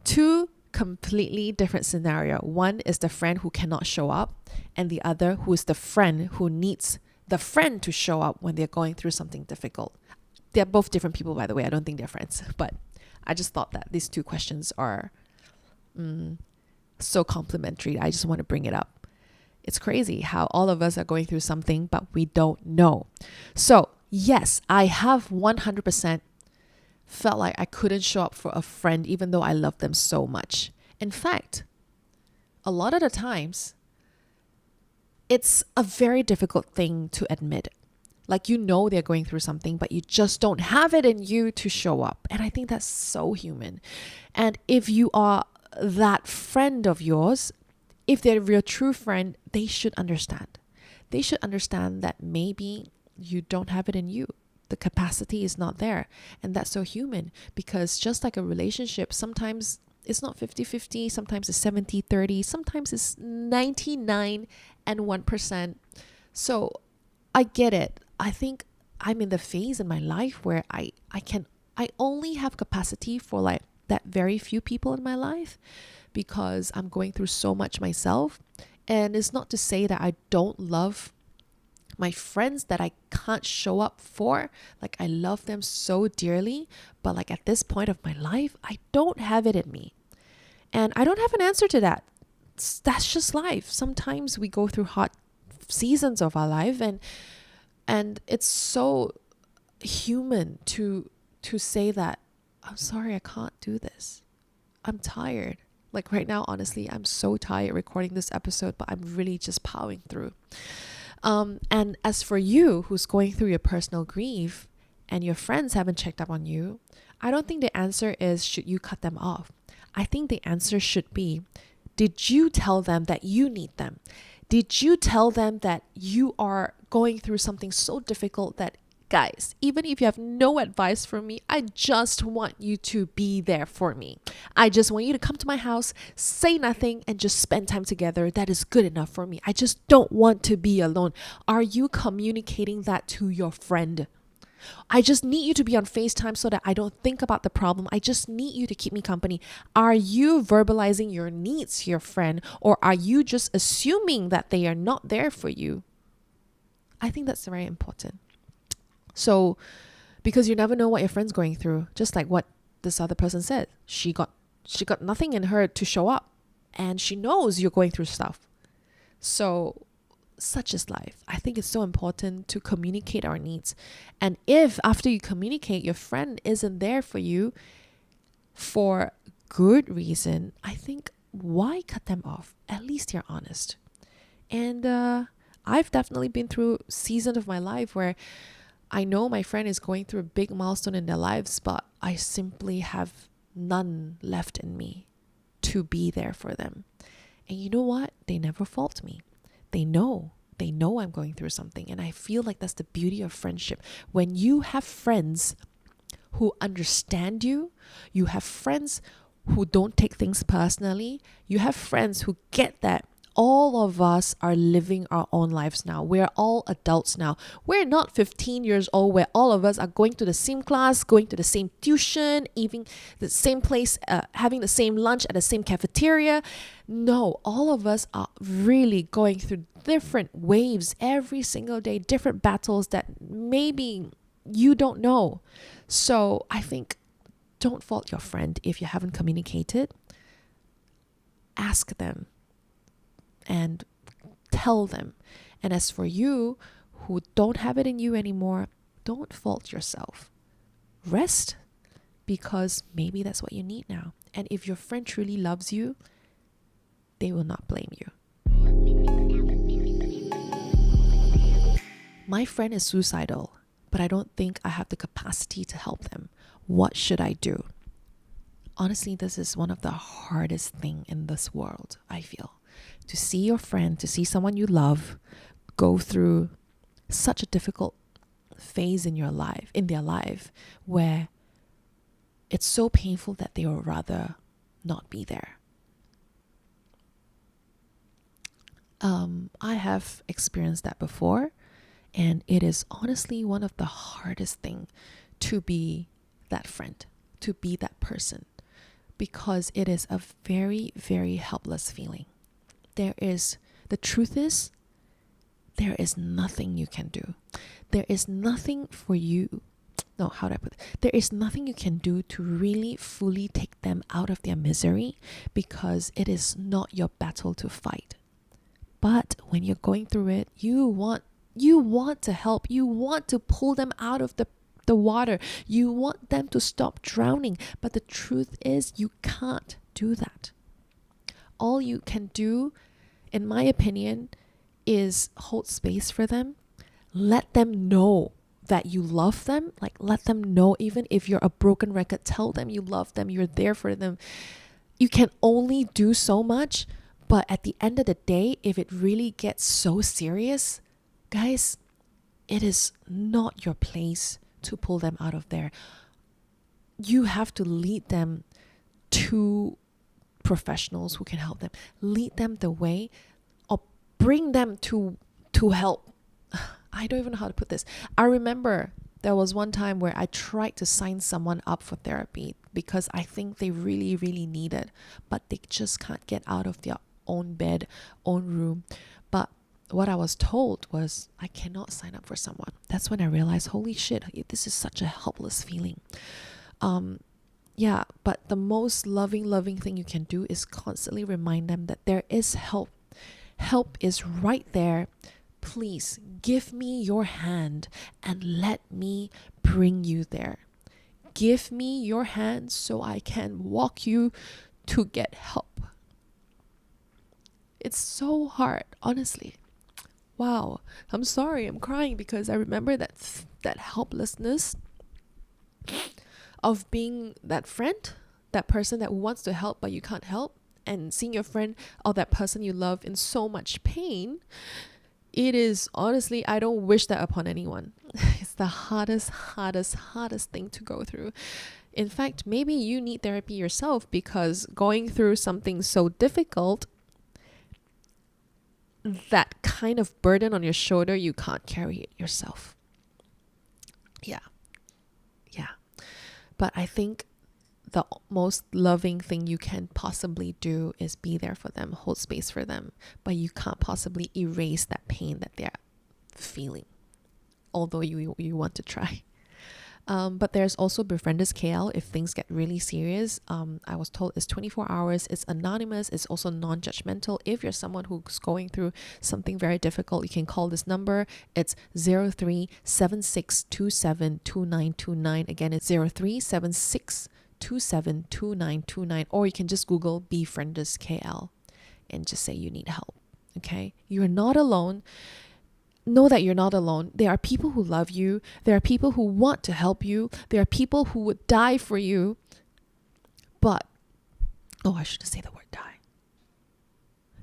Two completely different scenario. One is the friend who cannot show up, and the other who is the friend who needs the friend to show up when they're going through something difficult. They're both different people, by the way. I don't think they're friends, but I just thought that these two questions are so complementary. I just want to bring it up. It's crazy how all of us are going through something, but we don't know. So yes, I have 100% felt like I couldn't show up for a friend, even though I love them so much. In fact, a lot of the times, it's a very difficult thing to admit. Like, you know they're going through something, but you just don't have it in you to show up. And I think that's so human. And if you are that friend of yours, if they're your true friend, they should understand. They should understand that maybe you don't have it in you. The capacity is not there. And that's so human, because just like a relationship, sometimes it's not 50-50, sometimes it's 70-30, sometimes it's 99 and 1%. So I get it. I think I'm in the phase in my life where I only have capacity for like that very few people in my life because I'm going through so much myself. And it's not to say that I don't love my friends that I can't show up for. Like, I love them so dearly, but like at this point of my life, I don't have it in me. And I don't have an answer to that. That's just life. Sometimes we go through hard seasons of our life, and it's so human to say that, I'm sorry, I can't do this. I'm tired. Like right now, honestly, I'm so tired recording this episode, but I'm really just powering through. And as for you who's going through your personal grief and your friends haven't checked up on you, I don't think the answer is should you cut them off. I think the answer should be, did you tell them that you need them? Did you tell them that you are going through something so difficult that, guys, even if you have no advice for me, I just want you to be there for me. I just want you to come to my house, say nothing, and just spend time together. That is good enough for me. I just don't want to be alone. Are you communicating that to your friend? I just need you to be on FaceTime so that I don't think about the problem. I just need you to keep me company. Are you verbalizing your needs to your friend, or are you just assuming that they are not there for you? I think that's very important. So, because you never know what your friend's going through, just like what this other person said. She got nothing in her to show up, and she knows you're going through stuff. So, such is life. I think it's so important to communicate our needs. And if after you communicate, your friend isn't there for you for good reason, I think why cut them off? At least you're honest. And I've definitely been through seasons of my life where I know my friend is going through a big milestone in their lives, but I simply have none left in me to be there for them. And you know what? They never fault me. They know I'm going through something. And I feel like that's the beauty of friendship. When you have friends who understand you, you have friends who don't take things personally, you have friends who get that all of us are living our own lives now. We're all adults now. We're not 15 years old where all of us are going to the same class, going to the same tuition, eating the same place, having the same lunch at the same cafeteria. No, all of us are really going through different waves every single day, different battles that maybe you don't know. So I think don't fault your friend if you haven't communicated. Ask them and tell them. And as for you who don't have it in you anymore, don't fault yourself. Rest, because maybe that's what you need now. And if your friend truly loves you, they will not blame you. My friend is suicidal, but I don't think I have the capacity to help them. What should I do? Honestly, this is one of the hardest things in this world, I feel. To see your friend, to see someone you love go through such a difficult phase in their life, where it's so painful that they would rather not be there. I have experienced that before, and it is honestly one of the hardest things to be that friend, to be that person, because it is a very, very helpless feeling. The truth is, there is nothing you can do. There is nothing for you. No, how do I put it? There is nothing you can do to really fully take them out of their misery, because it is not your battle to fight. But when you're going through it, you want to help. You want to pull them out of the water. You want them to stop drowning. But the truth is, you can't do that. All you can do, in my opinion, is hold space for them. Let them know that you love them. Like, let them know, even if you're a broken record, tell them you love them. You're there for them. You can only do so much. But at the end of the day, if it really gets so serious, guys, it is not your place to pull them out of there. You have to lead them to professionals who can help them. Lead them the way, or bring them to help. I don't even know how to put this. I remember there was one time where I tried to sign someone up for therapy. because I think they really, really need it, but they just can't get out of their own bed, own room. But what I was told was I cannot sign up for someone. That's when I realized, holy shit, this is such a helpless feeling. Yeah, but the most loving thing you can do is constantly remind them that there is help. Help is right there. Please give me your hand and let me bring you there. Give me your hand so I can walk you to get help. It's so hard, honestly. Wow, I'm sorry, I'm crying because I remember that helplessness of being that friend, that person that wants to help but you can't help, and seeing your friend or that person you love in so much pain. It is, honestly, I don't wish that upon anyone. It's the hardest thing to go through. In fact, maybe you need therapy yourself because going through something so difficult, that kind of burden on your shoulder, you can't carry it yourself. Yeah. But I think the most loving thing you can possibly do is be there for them, hold space for them. But you can't possibly erase that pain that they're feeling, although you want to try. But there's also Befrienders KL if things get really serious. I was told it's 24 hours, it's anonymous, it's also non-judgmental. If you're someone who's going through something very difficult, you can call this number. It's 0376272929. Again, it's 0376272929. Or you can just Google Befrienders KL and just say you need help. Okay? You're not alone. Know that you're not alone. There are people who love you. There are people who want to help you. There are people who would die for you. But, I shouldn't say the word die.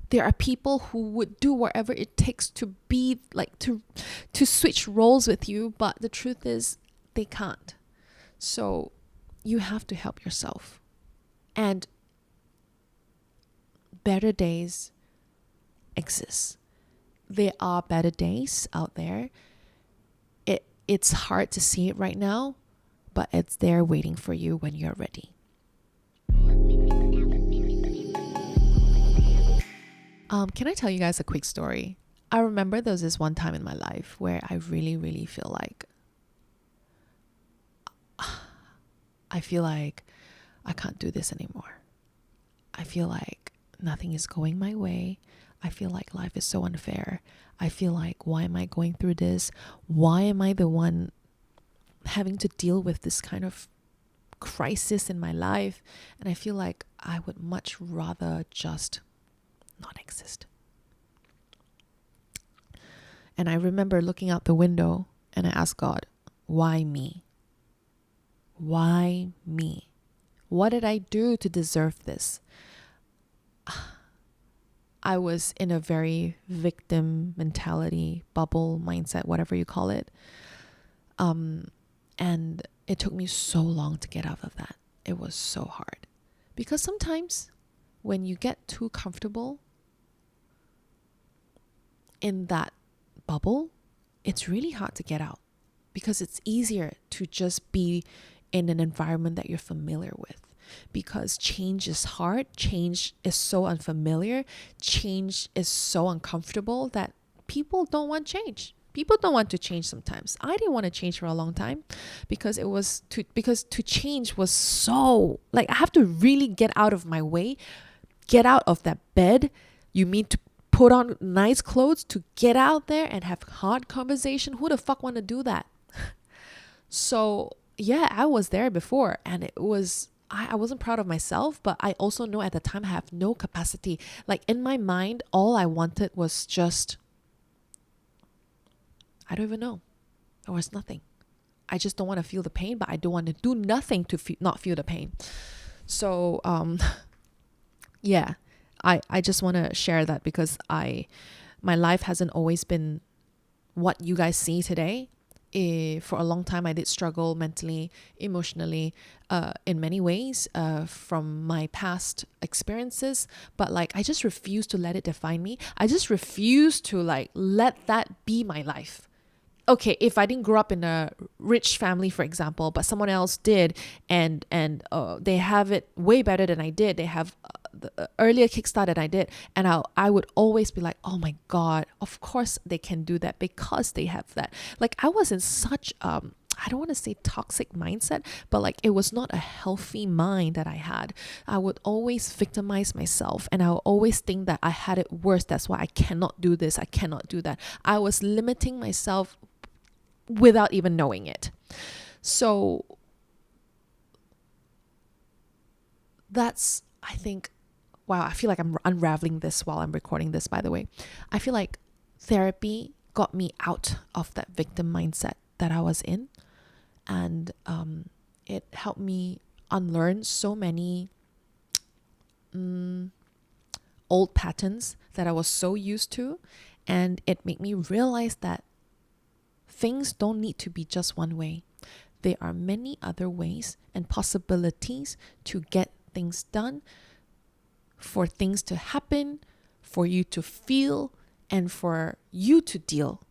There are people who would do whatever it takes to be like, to switch roles with you. But the truth is, they can't. So you have to help yourself. And better days exist. There are better days out there. It's hard to see it right now, but it's there waiting for you when you're ready. Can I tell you guys a quick story? I remember there was this one time in my life where I really, really feel like I can't do this anymore. I feel like nothing is going my way. I feel like life is so unfair. I feel like, why am I going through this? Why am I the one having to deal with this kind of crisis in my life? And I feel like I would much rather just not exist. And I remember looking out the window and I asked God, why me? Why me? What did I do to deserve this? I was in a very victim mentality, bubble mindset, whatever you call it. And it took me so long to get out of that. It was so hard. Because sometimes when you get too comfortable in that bubble, it's really hard to get out. Because it's easier to just be in an environment that you're familiar with. Because change is hard, change is so unfamiliar, change is so uncomfortable that people don't want change. People don't want to change sometimes. I didn't want to change for a long time because to change was so, like, I have to really get out of my way, get out of that bed. You mean to put on nice clothes to get out there and have hard conversation? Who the fuck want to do that? So yeah, I was there before and it was, I wasn't proud of myself, but I also know at the time I have no capacity. Like in my mind, all I wanted was just, I don't even know. There was nothing. I just don't want to feel the pain, but I don't want to do nothing to not feel the pain. So, yeah, I just want to share that because my life hasn't always been what you guys see today. For a long time, I did struggle mentally, emotionally, in many ways, from my past experiences. But like, I just refuse to let it define me. I just refuse to like let that be my life. okay, if I didn't grow up in a rich family, for example, but someone else did, and they have it way better than I did. They have the earlier kickstart than I did, and I would always be like, oh my God, of course they can do that because they have that. Like I was in such I don't want to say toxic mindset, but like it was not a healthy mind that I had. I would always victimize myself, and I would always think that I had it worse. That's why I cannot do this. I cannot do that. I was limiting myself without even knowing it. So that's, I think, wow, I feel like I'm unraveling this while I'm recording this, by the way. I feel like therapy got me out of that victim mindset that I was in. And it helped me unlearn so many old patterns that I was so used to. And it made me realize that things don't need to be just one way. There are many other ways and possibilities to get things done, for things to happen, for you to feel, and for you to deal.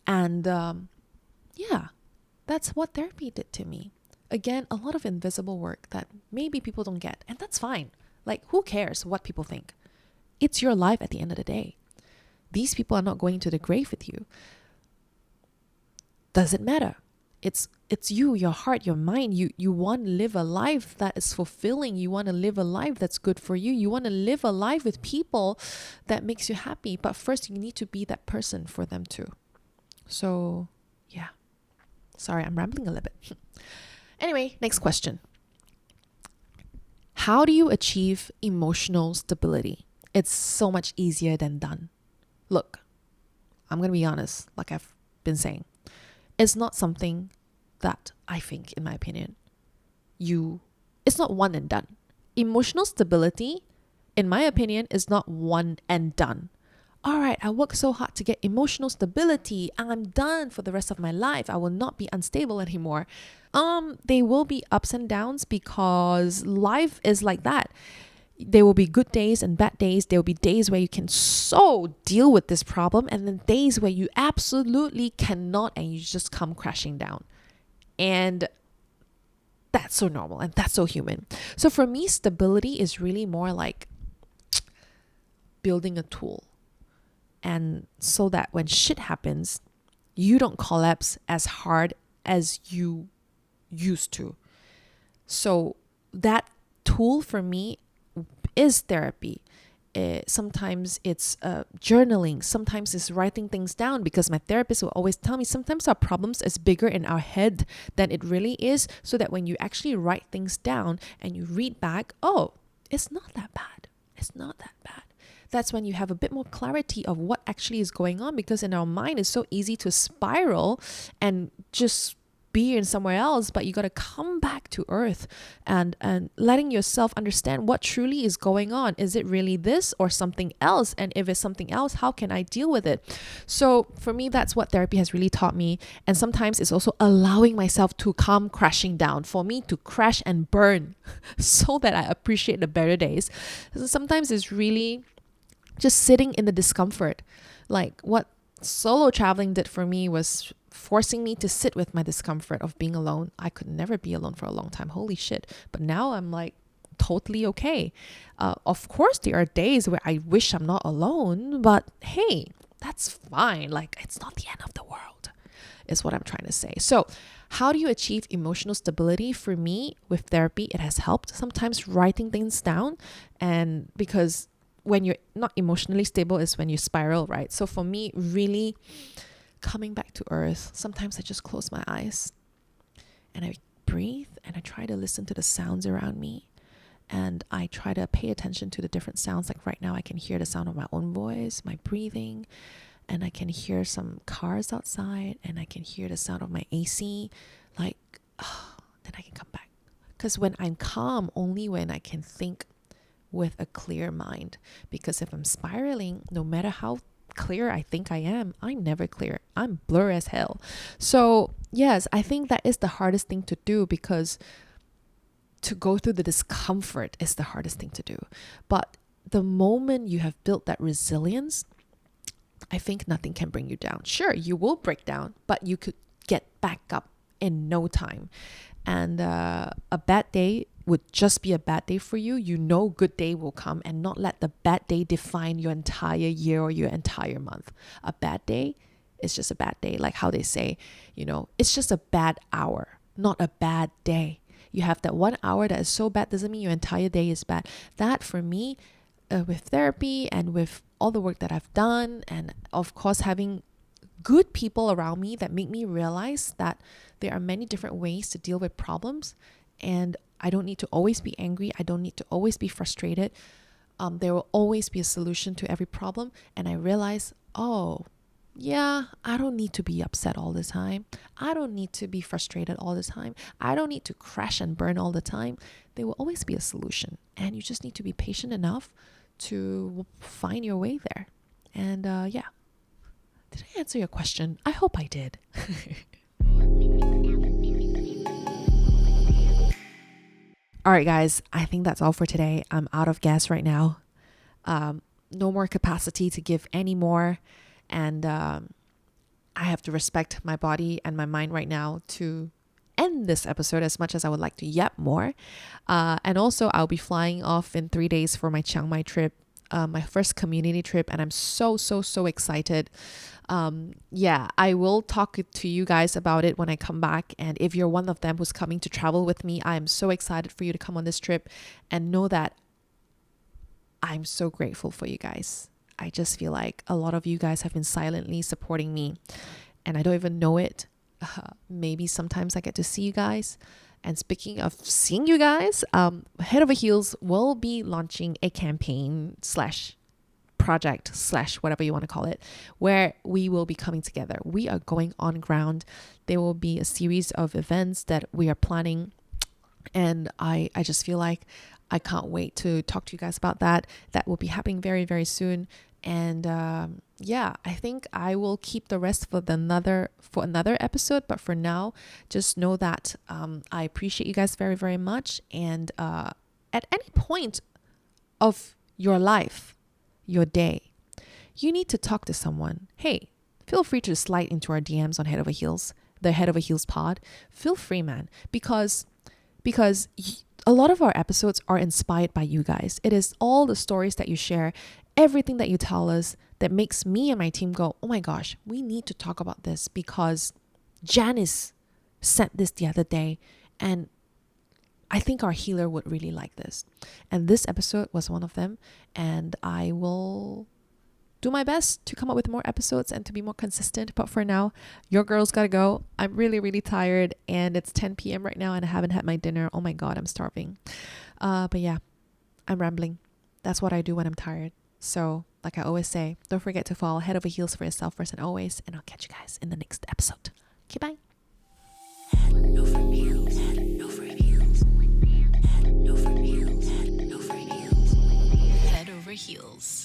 And yeah, that's what therapy did to me. Again, a lot of invisible work that maybe people don't get, and that's fine. Like, who cares what people think? It's your life at the end of the day. These people are not going to the grave with you. Does it matter? It's you, your heart, your mind. You want to live a life that is fulfilling. You want to live a life that's good for you. You want to live a life with people that makes you happy. But first, you need to be that person for them too. So, yeah. Sorry, I'm rambling a little bit. Anyway, next question. How do you achieve emotional stability? It's so much easier than done. Look, I'm going to be honest, like I've been saying. It's not something that I think, in my opinion, it's not one and done. Emotional stability, in my opinion, is not one and done. All right, I worked so hard to get emotional stability and I'm done for the rest of my life. I will not be unstable anymore. There will be ups and downs because life is like that. There will be good days and bad days. There will be days where you can so deal with this problem, and then days where you absolutely cannot and you just come crashing down. And that's so normal and that's so human. So for me, stability is really more like building a tool. And so that when shit happens, you don't collapse as hard as you used to. So that tool for me is therapy. Sometimes it's journaling. Sometimes it's writing things down, because my therapist will always tell me sometimes our problems is bigger in our head than it really is, so that when you actually write things down and you read back, oh, it's not that bad. It's not that bad. That's when you have a bit more clarity of what actually is going on, because in our mind it's so easy to spiral and just be in somewhere else, but you got to come back to earth and letting yourself understand what truly is going on. Is it really this or something else? And if it's something else, how can I deal with it? So for me, that's what therapy has really taught me. And sometimes it's also allowing myself to come crashing down, for me to crash and burn so that I appreciate the better days. So sometimes it's really just sitting in the discomfort. Like what solo traveling did for me was forcing me to sit with my discomfort of being alone. I could never be alone for a long time. Holy shit. But now I'm like totally okay. Of course, there are days where I wish I'm not alone, but hey, that's fine. Like, it's not the end of the world, is what I'm trying to say. So how do you achieve emotional stability? For me, with therapy, it has helped. Sometimes writing things down, and because when you're not emotionally stable is when you spiral, right? So for me, really coming back to earth, sometimes I just close my eyes and I breathe and I try to listen to the sounds around me, and I try to pay attention to the different sounds. Like right now I can hear the sound of my own voice, my breathing, and I can hear some cars outside, and I can hear the sound of my AC. Like, then I can come back. Because when I'm calm, only when I can think with a clear mind. Because if I'm spiraling, no matter how clear I think I am, I'm never clear. I'm blur as hell. So yes, I think that is the hardest thing to do, because to go through the discomfort is the hardest thing to do. But the moment you have built that resilience, I think nothing can bring you down. Sure, you will break down, but you could get back up in no time. And a bad day would just be a bad day for you. You know, good day will come, and not let the bad day define your entire year or your entire month. A bad day is just a bad day. Like how they say, it's just a bad hour, not a bad day. You have that 1 hour that is so bad doesn't mean your entire day is bad. That for me, with therapy and with all the work that I've done, and of course having good people around me that make me realize that there are many different ways to deal with problems, and I don't need to always be angry. I don't need to always be frustrated. There will always be a solution to every problem. And I realize, I don't need to be upset all the time. I don't need to be frustrated all the time. I don't need to crash and burn all the time. There will always be a solution. And you just need to be patient enough to find your way there. And did I answer your question? I hope I did. All right, guys, I think that's all for today. I'm out of gas right now. No more capacity to give any more. And I have to respect my body and my mind right now to end this episode, as much as I would like to yap more. And also, I'll be flying off in 3 days for my Chiang Mai trip, my first community trip. And I'm so excited. I will talk to you guys about it when I come back. And if you're one of them who's coming to travel with me, I am so excited for you to come on this trip, and know that I'm so grateful for you guys. I just feel like a lot of you guys have been silently supporting me, and I don't even know it. Maybe sometimes I get to see you guys. And speaking of seeing you guys, Head Over Heels will be launching a campaign / project / whatever you want to call it, where we will be coming together. We are going on ground. There will be a series of events that we are planning, and I just feel like I can't wait to talk to you guys about that. That will be happening very, very soon. And I think I will keep the rest for another episode. But for now, just know that I appreciate you guys very, very much. And at any point of your life, your day, you need to talk to someone. Hey, feel free to slide into our DMs on Head Over Heels, the Head Over Heels pod. Feel free, man, because a lot of our episodes are inspired by you guys. It is all the stories that you share, everything that you tell us that makes me and my team go, oh my gosh, we need to talk about this, because Janice said this the other day, and I think our healer would really like this. And this episode was one of them. And I will do my best to come up with more episodes and to be more consistent. But for now, your girl's gotta go. I'm really, really tired, and it's 10 p.m. right now, and I haven't had my dinner. Oh my God, I'm starving. But yeah, I'm rambling. That's what I do when I'm tired. So like I always say, don't forget to fall head over heels for yourself first and always. And I'll catch you guys in the next episode. Okay, bye. Head over heels. Head over heels. Head over heels. Head over heels. Head over heels.